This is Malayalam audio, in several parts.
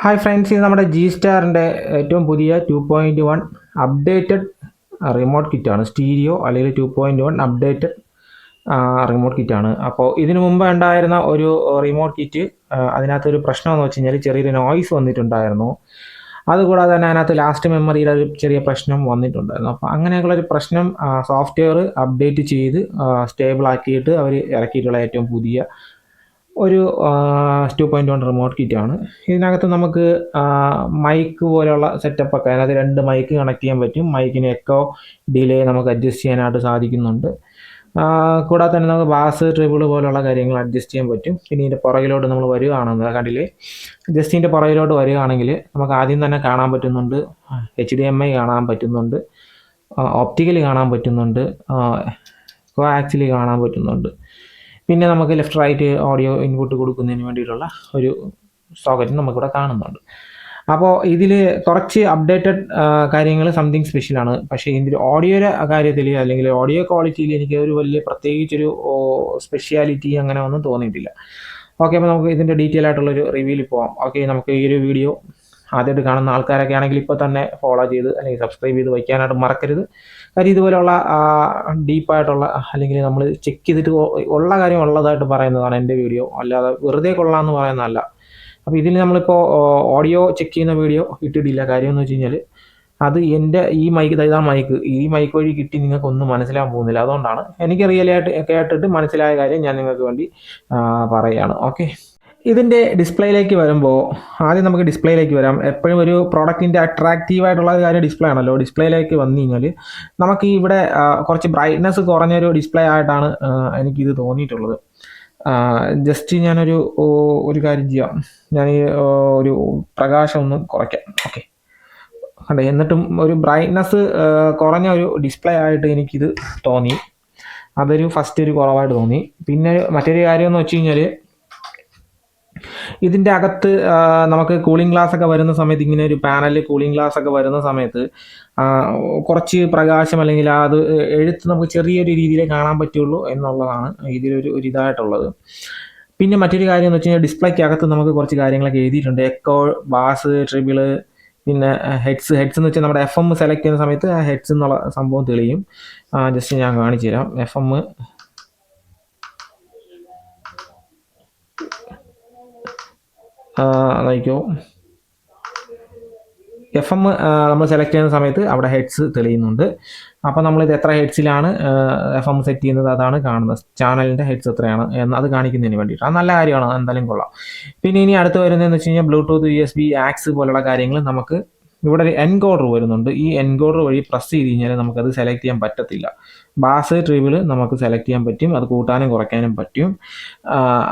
ഹായ് ഫ്രണ്ട്സ്, ഇത് നമ്മുടെ ജി സ്റ്റാറിൻ്റെ ഏറ്റവും പുതിയ 2.1 അപ്ഡേറ്റഡ് റിമോട്ട് കിറ്റാണ്. സ്റ്റീരിയോ അല്ലെങ്കിൽ 2.1 അപ്ഡേറ്റഡ് റിമോട്ട് കിറ്റാണ്. അപ്പോൾ ഇതിനു മുമ്പ് ഉണ്ടായിരുന്ന ഒരു റിമോട്ട് കിറ്റ്, അതിനകത്തൊരു പ്രശ്നമെന്ന് വെച്ച് കഴിഞ്ഞാൽ ചെറിയൊരു നോയ്സ് വന്നിട്ടുണ്ടായിരുന്നു. അതുകൂടാതെ തന്നെ അതിനകത്ത് ലാസ്റ്റ് മെമ്മറിയുടെ ഒരു ചെറിയ പ്രശ്നം വന്നിട്ടുണ്ടായിരുന്നു. അപ്പോൾ അങ്ങനെയൊക്കെയുള്ളൊരു പ്രശ്നം സോഫ്റ്റ്വെയർ അപ്ഡേറ്റ് ചെയ്ത് സ്റ്റേബിൾ ആക്കിയിട്ട് അവർ ഇറക്കിയിട്ടുള്ള ഏറ്റവും പുതിയ ഒരു 2.1 റിമോട്ട് കിറ്റാണ്. ഇതിനകത്ത് നമുക്ക് മൈക്ക് പോലെയുള്ള സെറ്റപ്പൊക്കെ, അതിനകത്ത് 2 മൈക്ക് കണക്ട് ചെയ്യാൻ പറ്റും. മൈക്കിന് എക്കോ ഡിലേ നമുക്ക് അഡ്ജസ്റ്റ് ചെയ്യാനായിട്ട് സാധിക്കുന്നുണ്ട്. കൂടാതെ തന്നെ നമുക്ക് ബാസ് ട്രിബിൾ പോലുള്ള കാര്യങ്ങൾ അഡ്ജസ്റ്റ് ചെയ്യാൻ പറ്റും. പിന്നെ ഇതിൻ്റെ പുറകിലോട്ട് നമ്മൾ വരികയാണെന്ന് കണ്ടില്ലേ, ജസ്റ്റ് ഇതിൻ്റെ പുറകിലോട്ട് വരികയാണെങ്കിൽ നമുക്ക് ആദ്യം തന്നെ കാണാൻ പറ്റുന്നുണ്ട്, HDMI കാണാൻ പറ്റുന്നുണ്ട്, ഓപ്റ്റിക്കലി കാണാൻ പറ്റുന്നുണ്ട്, കോ ആക്സിലി കാണാൻ പറ്റുന്നുണ്ട്. പിന്നെ നമുക്ക് ലെഫ്റ്റ് റൈറ്റ് ഓഡിയോ ഇൻപുട്ട് കൊടുക്കുന്നതിന് വേണ്ടിയിട്ടുള്ള ഒരു സോക്കറ്റ് നമുക്കിവിടെ കാണുന്നുണ്ട്. അപ്പോൾ ഇതിൽ കുറച്ച് അപ്ഡേറ്റഡ് കാര്യങ്ങൾ സംതിങ് സ്പെഷ്യലാണ്. പക്ഷേ ഇതിൽ ഓഡിയോയുടെ കാര്യത്തിൽ അല്ലെങ്കിൽ ഓഡിയോ ക്വാളിറ്റിയിൽ എനിക്ക് ഒരു വലിയ പ്രത്യേകിച്ചൊരു സ്പെഷ്യാലിറ്റി അങ്ങനെ ഒന്നും തോന്നിയിട്ടില്ല. ഓക്കെ, അപ്പോൾ നമുക്ക് ഇതിൻ്റെ ഡീറ്റെയിൽ ആയിട്ടുള്ളൊരു റിവ്യൂവിൽ പോകാം. ഓക്കെ, നമുക്ക് ഈ ഒരു വീഡിയോ ആദ്യമായിട്ട് കാണുന്ന ആൾക്കാരൊക്കെ ആണെങ്കിൽ ഇപ്പോൾ തന്നെ ഫോളോ ചെയ്ത് അല്ലെങ്കിൽ സബ്സ്ക്രൈബ് ചെയ്ത് വയ്ക്കാനായിട്ട് മറക്കരുത്. കാര്യം ഇതുപോലെയുള്ള ഡീപ്പായിട്ടുള്ള അല്ലെങ്കിൽ നമ്മൾ ചെക്ക് ചെയ്തിട്ട് ഉള്ള കാര്യം ഉള്ളതായിട്ട് പറയുന്നതാണ് എൻ്റെ വീഡിയോ, അല്ലാതെ വെറുതെ കൊള്ളാമെന്ന് പറയുന്നതല്ല. അപ്പോൾ ഇതിൽ നമ്മളിപ്പോൾ ഓഡിയോ ചെക്ക് ചെയ്യുന്ന വീഡിയോ ഇട്ടിട്ടില്ല. കാര്യം എന്ന് വെച്ച് കഴിഞ്ഞാൽ അത് എൻ്റെ ഈ മൈക്ക്, ഈ മൈക്ക് വഴി കിട്ടി നിങ്ങൾക്കൊന്നും മനസ്സിലാകാൻ പോകുന്നില്ല. അതുകൊണ്ടാണ് എനിക്ക് റിയലായിട്ട് കേട്ടിട്ട് മനസ്സിലായ കാര്യം ഞാൻ നിങ്ങൾക്ക് വേണ്ടി പറയുകയാണ്. ഓക്കെ, ഇതിൻ്റെ ഡിസ്പ്ലേയിലേക്ക് വരുമ്പോൾ ആദ്യം നമുക്ക് ഡിസ്പ്ലേയിലേക്ക് വരാം. എപ്പോഴും ഒരു പ്രോഡക്റ്റിൻ്റെ അട്രാക്റ്റീവായിട്ടുള്ള കാര്യം ഡിസ്പ്ലേ ആണല്ലോ. ഡിസ്പ്ലേയിലേക്ക് വന്നു കഴിഞ്ഞാൽ നമുക്ക് ഇവിടെ കുറച്ച് ബ്രൈറ്റ്നസ് കുറഞ്ഞൊരു ഡിസ്പ്ലേ ആയിട്ടാണ് എനിക്കിത് തോന്നിയിട്ടുള്ളത്. ജസ്റ്റ് ഒരു കാര്യം ചെയ്യാം, ഞാൻ ഈ ഒരു പ്രകാശം ഒന്ന് കുറയ്ക്കാം. ഓക്കെ, അതെ, എന്നിട്ടും ഒരു ബ്രൈറ്റ്നസ് കുറഞ്ഞ ഒരു ഡിസ്പ്ലേ ആയിട്ട് എനിക്കിത് തോന്നി. അതൊരു ഫസ്റ്റ് ഒരു കുറവായിട്ട് തോന്നി. പിന്നെ മറ്റൊരു കാര്യം എന്ന് വെച്ച് കഴിഞ്ഞാൽ ഇതിൻ്റെ അകത്ത് നമുക്ക് കൂളിംഗ് ഗ്ലാസ് ഒക്കെ വരുന്ന സമയത്ത്, ഇങ്ങനെ ഒരു പാനലിൽ കൂളിംഗ് ഗ്ലാസ് ഒക്കെ വരുന്ന സമയത്ത് കുറച്ച് പ്രകാശം അല്ലെങ്കിൽ അത് എഴുത്ത് നമുക്ക് ചെറിയൊരു രീതിയിൽ കാണാൻ പറ്റുള്ളൂ എന്നുള്ളതാണ് ഇതിലൊരു ഇതായിട്ടുള്ളത്. പിന്നെ മറ്റൊരു കാര്യം എന്ന് വെച്ച് കഴിഞ്ഞാൽ ഡിസ്പ്ലേക്ക് അകത്ത് നമുക്ക് കുറച്ച് കാര്യങ്ങളൊക്കെ എഴുതിയിട്ടുണ്ട്. എക്കോ, ബാസ്, ട്രിബിള്, പിന്നെ ഹെഡ്സ് എന്ന് വെച്ചാൽ നമ്മുടെ FM സെലക്ട് ചെയ്യുന്ന സമയത്ത് ആ ഹെഡ്സ് എന്നുള്ള സംഭവം തെളിയും. ജസ്റ്റ് ഞാൻ കാണിച്ചു തരാം. FM നോക്കിയോ, FM നമ്മൾ സെലക്ട് ചെയ്യുന്ന സമയത്ത് അവിടെ ഹെഡ്സ് തെളിയുന്നുണ്ട്. അപ്പോൾ നമ്മളിത് എത്ര ഹെഡ്സിലാണ് FM സെറ്റ് ചെയ്യുന്നത് അതാണ് കാണുന്നത്. ചാനലിൻ്റെ ഹെഡ്സ് എത്രയാണ് എന്ന് അത് കാണിക്കുന്നതിന് വേണ്ടിയിട്ട്. അത് നല്ല കാര്യമാണ്, എന്തായാലും കൊള്ളാം. പിന്നെ ഇനി അടുത്ത് വരുന്നതെന്ന് വെച്ച് കഴിഞ്ഞാൽ ബ്ലൂടൂത്ത്, USB, ആക്സ് പോലുള്ള കാര്യങ്ങൾ നമുക്ക് ഇവിടെ ഒരു എൻകോഡർ വരുന്നുണ്ട്. ഈ എൻകോഡർ വഴി പ്രസ് ചെയ്ത് കഴിഞ്ഞാൽ നമുക്കത് സെലക്ട് ചെയ്യാൻ പറ്റത്തില്ല. ബാസ് ട്രിബിൾ നമുക്ക് സെലക്ട് ചെയ്യാൻ പറ്റും, അത് കൂട്ടാനും കുറയ്ക്കാനും പറ്റും.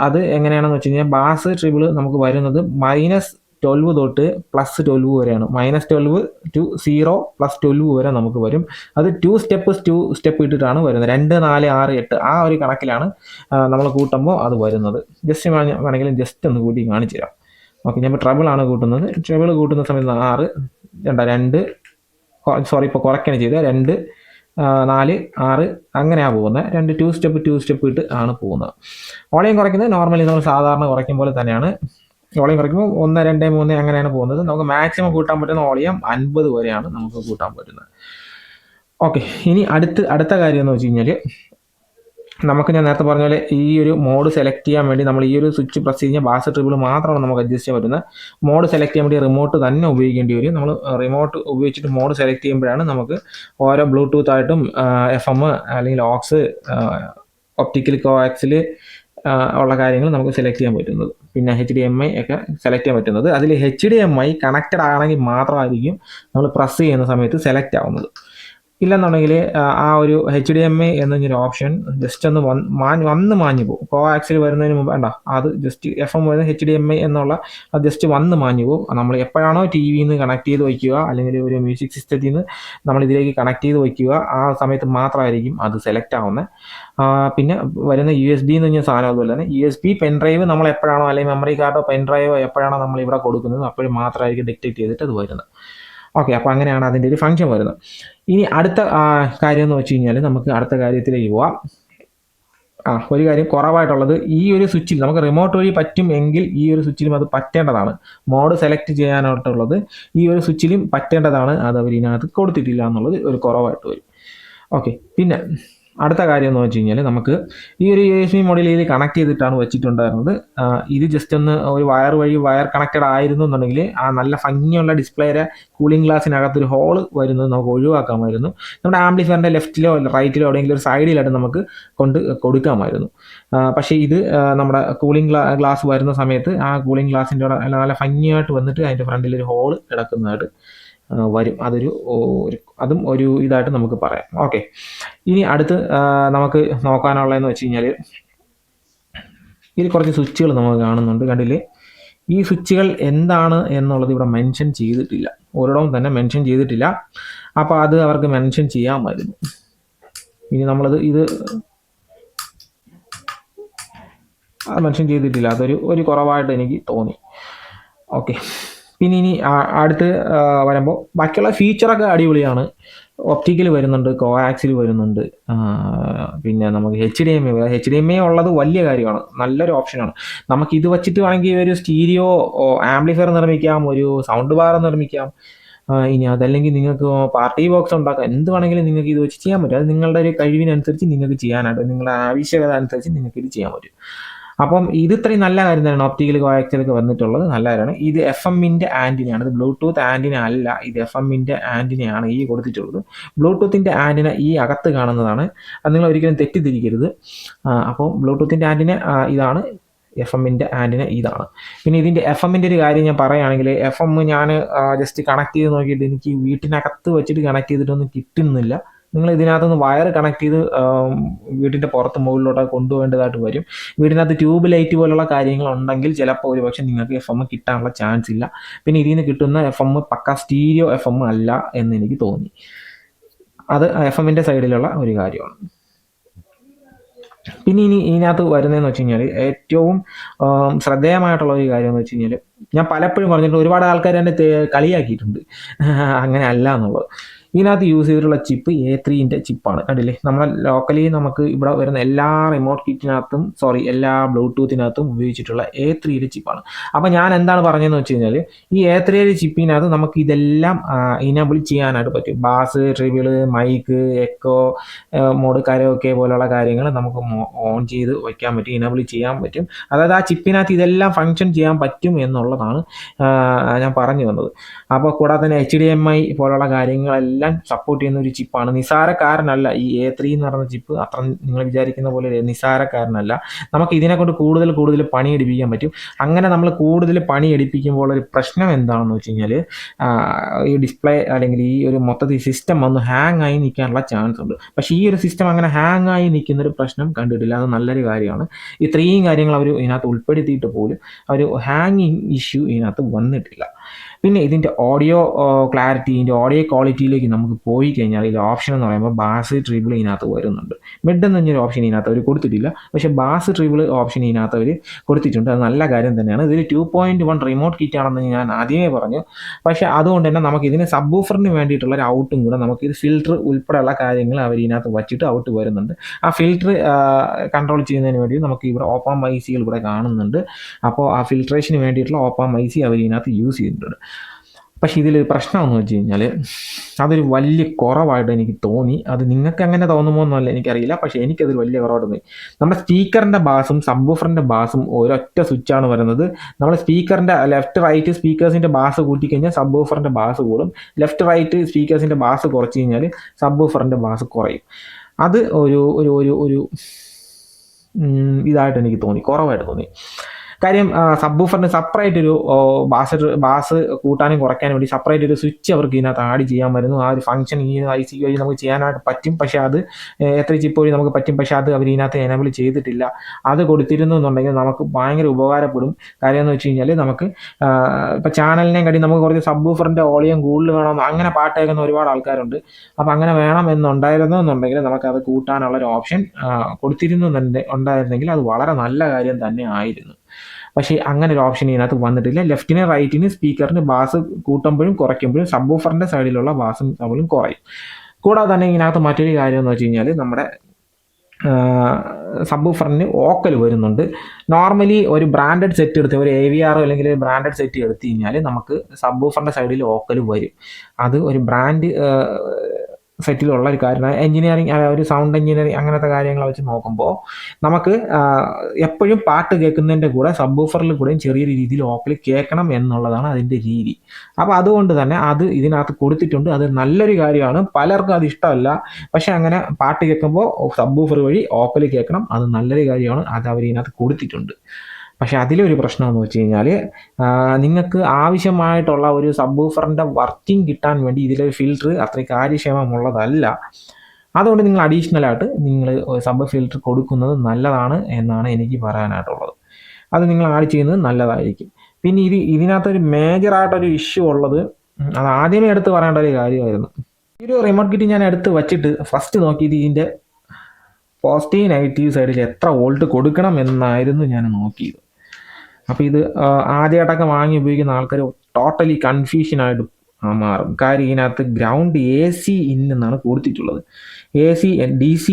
അത് എങ്ങനെയാണെന്ന് വെച്ച് കഴിഞ്ഞാൽ ബാസ് ട്രിബിൾ നമുക്ക് വരുന്നത് -12 തൊട്ട് +12 വരെയാണ്. -12 to 0 +12 വരെ നമുക്ക് വരും. അത് 2 സ്റ്റെപ്പ് ഇട്ടിട്ടാണ് വരുന്നത്. 2, 4, 6, 8 ആ ഒരു കണക്കിലാണ് നമ്മൾ കൂട്ടുമ്പോൾ അത് വരുന്നത്. ജസ്റ്റ് വേണമെങ്കിലും ജസ്റ്റ് ഒന്ന് കൂട്ടി കാണിച്ചു തരാം. ഓക്കെ, ഞാൻ ഇപ്പോൾ ട്രബിളാണ് കൂട്ടുന്നത്. ട്രബിൾ കൂട്ടുന്ന സമയത്ത് 6, 2, ഇപ്പോൾ കുറയ്ക്കാണ് ചെയ്തത്. 2, 4, 6 അങ്ങനെയാണ് പോകുന്നത്. 2 സ്റ്റെപ്പ് ഇട്ട് ആണ് പോകുന്നത്. വോളിയം കുറയ്ക്കുന്നത് നോർമലി നമ്മൾ സാധാരണ കുറയ്ക്കും പോലെ തന്നെയാണ്. വോളിയം കുറയ്ക്കുമ്പോൾ 1, 2, 3 അങ്ങനെയാണ് പോകുന്നത്. നമുക്ക് മാക്സിമം കൂട്ടാൻ പറ്റുന്ന വോളിയം 50 വരെയാണ് നമുക്ക് കൂട്ടാൻ പറ്റുന്നത്. ഓക്കെ, ഇനി അടുത്ത കാര്യം എന്ന് വെച്ച് കഴിഞ്ഞാൽ നമുക്ക് ഞാൻ നേരത്തെ പറഞ്ഞ പോലെ ഈ ഒരു മോഡ് സെലക്ട് ചെയ്യാൻ വേണ്ടി നമ്മൾ ഈ ഒരു സ്വിച്ച് പ്രസ് കഴിഞ്ഞാൽ ബാസ് ട്രിബിൾ മാത്രമാണ് നമുക്ക് അഡ്ജസ്റ്റ് ചെയ്യാൻ പറ്റുന്നത്. മോഡ് സെലക്ട് ചെയ്യാൻ വേണ്ടി റിമോട്ട് തന്നെ ഉപയോഗിക്കേണ്ടി വരും. നമ്മൾ റിമോട്ട് ഉപയോഗിച്ചിട്ട് മോഡ് സെലക്ട് ചെയ്യുമ്പോഴാണ് നമുക്ക് ഓരോ ബ്ലൂടൂത്ത് ആയിട്ടും FM അല്ലെങ്കിൽ ഓക്സ്, ഒപ്റ്റിക്കൽ കോആക്സിൽ ഉള്ള കാര്യങ്ങൾ നമുക്ക് സെലക്ട് ചെയ്യാൻ പറ്റുന്നത്. പിന്നെ HDMI ഒക്കെ സെലക്ട് ചെയ്യാൻ പറ്റുന്നത്. അതിൽ HDMI കണക്റ്റഡ് ആണെങ്കിൽ മാത്രമായിരിക്കും നമ്മൾ പ്രസ് ചെയ്യുന്ന സമയത്ത് സെലക്ട് ആവുന്നത്. ഇല്ലെന്നുണ്ടെങ്കിൽ ആ ഒരു HDMI എന്നൊരു ഓപ്ഷൻ ജസ്റ്റ് ഒന്ന് മാഞ്ഞു പോകും. കോ ആക്സിൽ വരുന്നതിന് മുമ്പ് വേണ്ട, അത് ജസ്റ്റ് FM വരുന്ന HDMI എന്നുള്ള അത് ജസ്റ്റ് മാഞ്ഞു പോകും. നമ്മൾ എപ്പോഴാണോ TV നിന്ന് കണക്ട് ചെയ്ത് വയ്ക്കുക അല്ലെങ്കിൽ ഒരു മ്യൂസിക് സിസ്റ്റത്തിൽ നിന്ന് നമ്മൾ ഇതിലേക്ക് കണക്ട് ചെയ്ത് വയ്ക്കുക ആ സമയത്ത് മാത്രമായിരിക്കും അത് സെലക്ട് ആവുന്നത്. പിന്നെ വരുന്ന USB എന്ന് പറഞ്ഞ സാധനം അതുപോലെ തന്നെ USB പെൻഡ്രൈവ് നമ്മൾ എപ്പോഴാണോ അല്ലെങ്കിൽ മെമ്മറി കാർഡോ പെൻഡ്രൈവോ എപ്പോഴാണോ നമ്മൾ ഇവിടെ കൊടുക്കുന്നത് അപ്പോഴും മാത്രമായിരിക്കും ഡിറ്റക്ട് ചെയ്തിട്ട് അത് വരുന്നത്. ഓക്കെ, അപ്പോൾ അങ്ങനെയാണ് അതിൻ്റെ ഒരു ഫംഗ്ഷൻ വരുന്നത്. ഇനി അടുത്ത കാര്യം എന്ന് വെച്ച് കഴിഞ്ഞാൽ നമുക്ക് അടുത്ത കാര്യത്തിലേക്ക് പോവാം. ഒരു കാര്യം കുറവായിട്ടുള്ളത്, ഈ ഒരു സ്വിച്ചിൽ നമുക്ക് റിമോട്ട് വഴി പറ്റും എങ്കിൽ ഈ ഒരു സ്വിച്ചിലും അത് പറ്റേണ്ടതാണ്. മോഡ് സെലക്ട് ചെയ്യാനായിട്ടുള്ളത് ഈ ഒരു സ്വിച്ചിലും പറ്റേണ്ടതാണ്. അത് അവർ ഇതിനകത്ത് കൊടുത്തിട്ടില്ല എന്നുള്ളത് ഒരു കുറവായിട്ട് വരും. ഓക്കെ, പിന്നെ അടുത്ത കാര്യം എന്ന് വെച്ച് കഴിഞ്ഞാൽ നമുക്ക് ഈ ഒരു USB മോഡിൽ ഇതിൽ കണക്ട് ചെയ്തിട്ടാണ് വെച്ചിട്ടുണ്ടായിരുന്നത്. ഇത് ജസ്റ്റ് ഒന്ന് ഒരു വയർ കണക്റ്റഡ് ആയിരുന്നു എന്നുണ്ടെങ്കിൽ ആ നല്ല ഭംഗിയുള്ള ഡിസ്പ്ലേയുടെ കൂളിംഗ് ഗ്ലാസിനകത്തൊരു ഹോള് വരുന്നത് നമുക്ക് ഒഴിവാക്കാമായിരുന്നു. നമ്മുടെ ആംപ്ലിഫയറിൻ്റെ ലെഫ്റ്റിലോ റൈറ്റിലോ എവിടെയെങ്കിലും ഒരു സൈഡിലായിട്ട് നമുക്ക് കൊടുക്കാമായിരുന്നു. പക്ഷേ ഇത് നമ്മുടെ കൂളിംഗ് ഗ്ലാസ് വരുന്ന സമയത്ത് ആ കൂളിംഗ് ഗ്ലാസിൻ്റെ നല്ല ഭംഗിയായിട്ട് വന്നിട്ട് അതിൻ്റെ ഫ്രണ്ടിൽ ഒരു ഹോള് കിടക്കുന്നതായിട്ട് വരും. അതും ഒരു ഇതായിട്ട് നമുക്ക് പറയാം. ഓക്കെ, ഇനി അടുത്ത് നമുക്ക് നോക്കാനുള്ളതെന്ന് വെച്ച് കഴിഞ്ഞാൽ ഇതിൽ കുറച്ച് സ്വിച്ചുകൾ നമുക്ക് കാണുന്നുണ്ട്. കണ്ടില്ലേ, ഈ സ്വിച്ചുകൾ എന്താണ് എന്നുള്ളത് ഇവിടെ മെൻഷൻ ചെയ്തിട്ടില്ല, ഒരിടവും തന്നെ മെൻഷൻ ചെയ്തിട്ടില്ല. അപ്പോൾ അത് അവർക്ക് മെൻഷൻ ചെയ്യാമായിരുന്നു. ഇനി ഇത് മെൻഷൻ ചെയ്തിട്ടില്ല, അതൊരു കുറവായിട്ട് എനിക്ക് തോന്നി. ഓക്കെ, പിന്നെ ഇനി അടുത്ത് വരുമ്പോൾ ബാക്കിയുള്ള ഫീച്ചറൊക്കെ അടിപൊളിയാണ്. ഒപ്റ്റിക്കൽ വരുന്നുണ്ട്, കോആക്സിൽ വരുന്നുണ്ട്, പിന്നെ നമുക്ക് HDMI ഉള്ളത് വലിയ കാര്യമാണ്, നല്ലൊരു ഓപ്ഷനാണ്. നമുക്ക് ഇത് വെച്ചിട്ട് വേണമെങ്കിൽ ഒരു സ്റ്റീരിയോ ആംപ്ലിഫയർ നിർമ്മിക്കാം, ഒരു സൗണ്ട് ബാർ നിർമ്മിക്കാം. ഇനി അതല്ലെങ്കിൽ നിങ്ങൾക്ക് പാർട്ടി ബോക്സ് ഉണ്ടാക്കാം, എന്ത് വേണമെങ്കിലും നിങ്ങൾക്ക് ഇത് വെച്ച് ചെയ്യാൻ പറ്റും. അത് നിങ്ങളുടെ ഒരു കഴിവിനനുസരിച്ച് നിങ്ങൾക്ക് ചെയ്യാനായിട്ട്, നിങ്ങളുടെ ആവശ്യകത അനുസരിച്ച് നിങ്ങൾക്ക് ഇത് ചെയ്യാൻ പറ്റും. അപ്പം ഇത് ഇത്രയും നല്ല കാര്യം തന്നെയാണ്. ഒപ്റ്റിക്കൽ കോആക്സിലൊക്കെ വന്നിട്ടുള്ളത് നല്ല കാര്യമാണ്. ഇത് FM-ൻ്റെ ആൻറ്റിനയാണ്, ഇത് ബ്ലൂടൂത്ത് ആൻറ്റിന അല്ല, ഇത് FM-ൻ്റെ ആൻറ്റിനയാണ് ഈ കൊടുത്തിട്ടുള്ളത്. ബ്ലൂടൂത്തിൻ്റെ ആൻറ്റിന ഈ അകത്ത് കാണുന്നതാണ്, അത് നിങ്ങൾ ഒരിക്കലും തെറ്റിദ്ധരിക്കരുത്. അപ്പോൾ ബ്ലൂടൂത്തിൻ്റെ ആൻറ്റിന ഇതാണ്, FM-ൻ്റെ ആൻറ്റിന ഇതാണ്. പിന്നെ ഇതിൻ്റെ FM-ൻ്റെ ഒരു കാര്യം ഞാൻ പറയുകയാണെങ്കിൽ, FM ഞാൻ ജസ്റ്റ് കണക്ട് ചെയ്ത് നോക്കിയിട്ട് എനിക്ക് വീട്ടിനകത്ത് വെച്ചിട്ട് കണക്ട് ചെയ്തിട്ടൊന്നും കിട്ടുന്നില്ല. നിങ്ങൾ ഇതിനകത്തുനിന്ന് വയർ കണക്ട് ചെയ്ത് വീട്ടിൻ്റെ പുറത്ത് മുകളിലോട്ട് കൊണ്ടുപോകേണ്ടതായിട്ട് വരും. വീടിനകത്ത് ട്യൂബ് ലൈറ്റ് പോലുള്ള കാര്യങ്ങളുണ്ടെങ്കിൽ ചിലപ്പോൾ ഒരു പക്ഷേ നിങ്ങൾക്ക് FM കിട്ടാനുള്ള ചാൻസ് ഇല്ല. പിന്നെ ഇതിൽ നിന്ന് കിട്ടുന്ന FM പക്ക സ്റ്റീരിയോ FM അല്ല എന്ന് എനിക്ക് തോന്നി. അത് FM-ൻ്റെ സൈഡിലുള്ള ഒരു കാര്യമാണ്. പിന്നെ ഇനി ഇതിനകത്ത് വരുന്നതെന്ന് വെച്ച് കഴിഞ്ഞാൽ ഏറ്റവും ശ്രദ്ധേയമായിട്ടുള്ള ഒരു കാര്യം എന്ന് വെച്ച് കഴിഞ്ഞാൽ, ഞാൻ പലപ്പോഴും പറഞ്ഞിട്ടുണ്ട്, ഒരുപാട് ആൾക്കാർ എന്നെ കളിയാക്കിയിട്ടുണ്ട് അങ്ങനെ അല്ല എന്നുള്ളത്. ഇതിനകത്ത് യൂസ് ചെയ്തിട്ടുള്ള ചിപ്പ് A3-ൻ്റെ ചിപ്പാണ്. കണ്ടില്ലേ, നമ്മളെ ലോക്കലി നമുക്ക് ഇവിടെ വരുന്ന എല്ലാ റിമോട്ട് കിറ്റിനകത്തും എല്ലാ ബ്ലൂടൂത്തിനകത്തും ഉപയോഗിച്ചിട്ടുള്ള A3-യുടെ ചിപ്പാണ്. അപ്പോൾ ഞാൻ എന്താണ് പറഞ്ഞതെന്ന് വെച്ച് കഴിഞ്ഞാൽ, ഈ A3-യുടെ ചിപ്പിനകത്ത് നമുക്ക് ഇതെല്ലാം ഇനേബിൾ ചെയ്യാനായിട്ട് പറ്റും. Bass, treble, mic, echo mode, karaoke പോലുള്ള കാര്യങ്ങൾ നമുക്ക് ഓൺ ചെയ്ത് വയ്ക്കാൻ പറ്റും, ഇനേബിൾ ചെയ്യാൻ പറ്റും. അതായത് ആ ചിപ്പിനകത്ത് ഇതെല്ലാം ഫങ്ഷൻ ചെയ്യാൻ പറ്റും എന്നുള്ളതാണ് ഞാൻ പറഞ്ഞു വന്നത്. അപ്പോൾ കൂടാതെ തന്നെ HDMI പോലുള്ള കാര്യങ്ങളെല്ലാം സപ്പോർട്ട് ചെയ്യുന്ന ഒരു ചിപ്പാണ്. നിസാരക്കാരനല്ല ഈ A3 എന്ന് പറയുന്ന ചിപ്പ്, അത്ര നിങ്ങൾ വിചാരിക്കുന്ന പോലെ നിസാരക്കാരനല്ല. നമുക്ക് ഇതിനെ കൊണ്ട് കൂടുതൽ പണി എടുപ്പിക്കാൻ പറ്റും. അങ്ങനെ നമ്മൾ കൂടുതൽ പണി എടുപ്പിക്കുമ്പോൾ ഒരു പ്രശ്നം എന്താണെന്ന് വെച്ച് കഴിഞ്ഞാൽ, ഈ ഡിസ്പ്ലേ അല്ലെങ്കിൽ ഈ ഒരു മൊത്തത്തിൽ സിസ്റ്റം ഒന്ന് ഹാങ് ആയി നിൽക്കാനുള്ള ചാൻസ് ഉണ്ട്. പക്ഷേ ഈ ഒരു സിസ്റ്റം അങ്ങനെ ഹാങ് ആയി നിൽക്കുന്നൊരു പ്രശ്നം കണ്ടിട്ടില്ല, അത് നല്ലൊരു കാര്യമാണ്. ഇത്രയും കാര്യങ്ങൾ അവർ ഇതിനകത്ത് ഉൾപ്പെടുത്തിയിട്ട് പോലും ഒരു ഹാങ്ങിങ് ഇഷ്യൂ ഇതിനകത്ത് വന്നിട്ടില്ല. പിന്നെ ഇതിൻ്റെ ഓഡിയോ ക്ലാരിറ്റി, ഇതിൻ്റെ ഓഡിയോ ക്വാളിറ്റിയിലേക്ക് നമുക്ക് പോയി കഴിഞ്ഞാൽ ഇതിൽ ഓപ്ഷൻ എന്ന് പറയുമ്പോൾ ബാസ്, ട്രിബിൾ ഇതിനകത്ത് വരുന്നുണ്ട്. മിഡ് എന്ന് പറഞ്ഞൊരു ഓപ്ഷൻ ഇതിനകത്ത് അവർ കൊടുത്തിട്ടില്ല, പക്ഷേ ബാസ്, ട്രിബിൾ ഓപ്ഷൻ ഇതിനകത്ത് അവർ കൊടുത്തിട്ടുണ്ട്. അത് നല്ല കാര്യം തന്നെയാണ്. ഇതൊരു 2.1 റിമോട്ട് കിറ്റ് ആണെന്ന് ഞാൻ ആദ്യമേ പറഞ്ഞു. പക്ഷേ അതുകൊണ്ട് തന്നെ നമുക്ക് ഇതിന് സബ് വൂഫറിന് വേണ്ടിയിട്ടുള്ള ഒരു ഔട്ടും കൂടെ, നമുക്ക് ഇത് ഫിൽറ്റർ ഉൾപ്പെടെയുള്ള കാര്യങ്ങൾ അവർ ഇതിനകത്ത് വച്ചിട്ട് ഔട്ട് വരുന്നുണ്ട്. ആ ഫിൽറ്റർ കൺട്രോൾ ചെയ്യുന്നതിന് വേണ്ടി നമുക്ക് ഇവിടെ ഓപ്പാം ICകൾ ഇവിടെ കാണുന്നുണ്ട്. അപ്പോൾ ആ ഫിൽട്രേഷന് വേണ്ടിയിട്ടുള്ള ഓപ്പാം IC അവർ ഇതിനകത്ത് യൂസ് ചെയ്തിട്ടുണ്ട്. പക്ഷേ ഇതിൽ പ്രശ്നമെന്ന് വെച്ച് കഴിഞ്ഞാൽ അതൊരു വലിയ കുറവായിട്ട് എനിക്ക് തോന്നി. അത് നിങ്ങൾക്ക് അങ്ങനെ തോന്നുമോ എന്നല്ല എനിക്കറിയില്ല, പക്ഷേ എനിക്കതൊരു വലിയ കുറവായിട്ട് തോന്നി. നമ്മുടെ സ്പീക്കറിൻ്റെ ബാസും സബ് വൂഫറിൻ്റെ ബാസും ഒരൊറ്റ സ്വിച്ചാണ് വരുന്നത്. നമ്മൾ സ്പീക്കറിൻ്റെ ലെഫ്റ്റ് റൈറ്റ് സ്പീക്കേഴ്സിൻ്റെ ബാസ് കൂട്ടിക്കഴിഞ്ഞാൽ സബ് വൂഫറിൻ്റെ ബാസ് കൂടും, ലെഫ്റ്റ് റൈറ്റ് സ്പീക്കേഴ്സിൻ്റെ ബാസ് കുറച്ച് കഴിഞ്ഞാൽ സബ് വൂഫറിൻ്റെ ബാസ് കുറയും. അത് ഒരു ഇതായിട്ട് എനിക്ക് തോന്നി, കുറവായിട്ട് തോന്നി. കാര്യം സബ് വൂഫറിന് സെപ്പറേറ്റ് ഒരു ബാസ് കൂട്ടാനും കുറയ്ക്കാനും വേണ്ടി സെപ്പറേറ്റ് ഒരു സ്വിച്ച് അവർക്ക് ഇതിനകത്ത് ആഡ് ചെയ്യാൻ വരുന്നു. ആ ഒരു ഫംഗ്ഷൻ ഈ IC വഴി നമുക്ക് ചെയ്യാനായിട്ട് പറ്റും, പക്ഷേ അത് എത്ര ചിപ്പ് വഴി നമുക്ക് പറ്റും, പക്ഷേ അത് അവർ ഇതിനകത്ത് എനേബിൾ ചെയ്തിട്ടില്ല. അത് കൊടുത്തിരുന്നു എന്നുണ്ടെങ്കിൽ നമുക്ക് ഭയങ്കര ഉപകാരപ്പെടും. കാര്യം എന്ന് വെച്ച് കഴിഞ്ഞാൽ, നമുക്ക് ഇപ്പോൾ ചാനലിനെ കാട്ടി നമുക്ക് കുറച്ച് സബ് വൂഫറിൻ്റെ വോളിയം കൂടുതൽ വേണം, അങ്ങനെ പാട്ട് കേൾക്കുന്ന ഒരുപാട് ആൾക്കാരുണ്ട്. അപ്പോൾ അങ്ങനെ വേണം എന്നുണ്ടെങ്കിൽ നമുക്കത് കൂട്ടാനുള്ളൊരു ഓപ്ഷൻ ഉണ്ടായിരുന്നെങ്കിൽ അത് വളരെ നല്ല കാര്യം തന്നെ ആയിരുന്നു. പക്ഷേ അങ്ങനെ ഒരു ഓപ്ഷൻ ഇതിനകത്ത് വന്നിട്ടില്ല. ലെഫ്റ്റിന് റൈറ്റിന് സ്പീക്കറിന് ബാസ് കൂട്ടുമ്പോഴും കുറയ്ക്കുമ്പോഴും സബ് വൂഫറിൻ്റെ സൈഡിലുള്ള ബാസും തമ്മിലും കുറയും. കൂടാതെ തന്നെ ഇതിനകത്ത് മറ്റൊരു കാര്യം എന്ന് വെച്ച് കഴിഞ്ഞാൽ, നമ്മുടെ സബ് വൂഫറിന് ഓക്കൽ വരുന്നുണ്ട്. നോർമലി ഒരു ബ്രാൻഡഡ് സെറ്റ് എടുത്ത് ഒരു AVR അല്ലെങ്കിൽ ബ്രാൻഡഡ് സെറ്റ് എടുത്തു കഴിഞ്ഞാൽ നമുക്ക് സബ് വൂഫറിൻ്റെ സൈഡിൽ ഓക്കൽ വരും. അത് ഒരു ബ്രാൻഡ് സെറ്റിലുള്ള ഒരു കാര്യമാണ്. എഞ്ചിനീയറിങ് ഒരു സൗണ്ട് എഞ്ചിനീയറിങ് അങ്ങനത്തെ കാര്യങ്ങൾ വെച്ച് നോക്കുമ്പോൾ നമുക്ക് എപ്പോഴും പാട്ട് കേൾക്കുന്നതിൻ്റെ കൂടെ സബ് വൂഫറിൽ കൂടെയും ചെറിയൊരു രീതിയിൽ ഓക്കൽ കേൾക്കണം എന്നുള്ളതാണ് അതിൻ്റെ രീതി. അപ്പോൾ അതുകൊണ്ട് തന്നെ അത് ഇതിനകത്ത് കൊടുത്തിട്ടുണ്ട്. അത് നല്ലൊരു കാര്യമാണ്. പലർക്കും അത് ഇഷ്ടമല്ല. പക്ഷെ അങ്ങനെ പാട്ട് കേൾക്കുമ്പോൾ സബ് വൂഫർ വഴി ഓക്കൽ കേൾക്കണം, അത് നല്ലൊരു കാര്യമാണ്. അത് അവർ ഇതിനകത്ത് കൊടുത്തിട്ടുണ്ട്. പക്ഷെ അതിലൊരു പ്രശ്നം എന്ന് വെച്ച് കഴിഞ്ഞാൽ നിങ്ങൾക്ക് ആവശ്യമായിട്ടുള്ള ഒരു സബ് വൂഫറിൻ്റെ വർക്കിംഗ് കിട്ടാൻ വേണ്ടി ഇതിലൊരു ഫിൽറ്റർ അത്രയും കാര്യക്ഷമമുള്ളതല്ല. അതുകൊണ്ട് നിങ്ങൾ അഡീഷണലായിട്ട് നിങ്ങൾ സബ് ഫിൽറ്റർ കൊടുക്കുന്നത് നല്ലതാണ് എന്നാണ് എനിക്ക് പറയാനായിട്ടുള്ളത്. അത് നിങ്ങൾ ആഡ് ചെയ്യുന്നത് നല്ലതായിരിക്കും. പിന്നെ ഇതിനകത്തൊരു മേജറായിട്ടൊരു ഇഷ്യൂ ഉള്ളത്, അത് ആദ്യമേ എടുത്ത് പറയേണ്ട ഒരു കാര്യമായിരുന്നു. ഈ ഒരു റിമോട്ട് കിറ്റ് ഞാൻ എടുത്ത് വച്ചിട്ട് ഫസ്റ്റ് നോക്കിയത് ഇതിൻ്റെ പോസിറ്റീവ് നെഗറ്റീവ് സൈഡിൽ എത്ര വോൾട്ട് കൊടുക്കണം എന്നായിരുന്നു ഞാൻ നോക്കിയത്. അപ്പോൾ ഇത് ആദ്യമായിട്ടൊക്കെ വാങ്ങി ഉപയോഗിക്കുന്ന ആൾക്കാർ ടോട്ടലി കൺഫ്യൂഷനായിട്ട് മാറും. കാര്യം ഇതിനകത്ത് ഗ്രൗണ്ട് AC ഇൻ എന്നാണ് കൊടുത്തിട്ടുള്ളത്. AC DC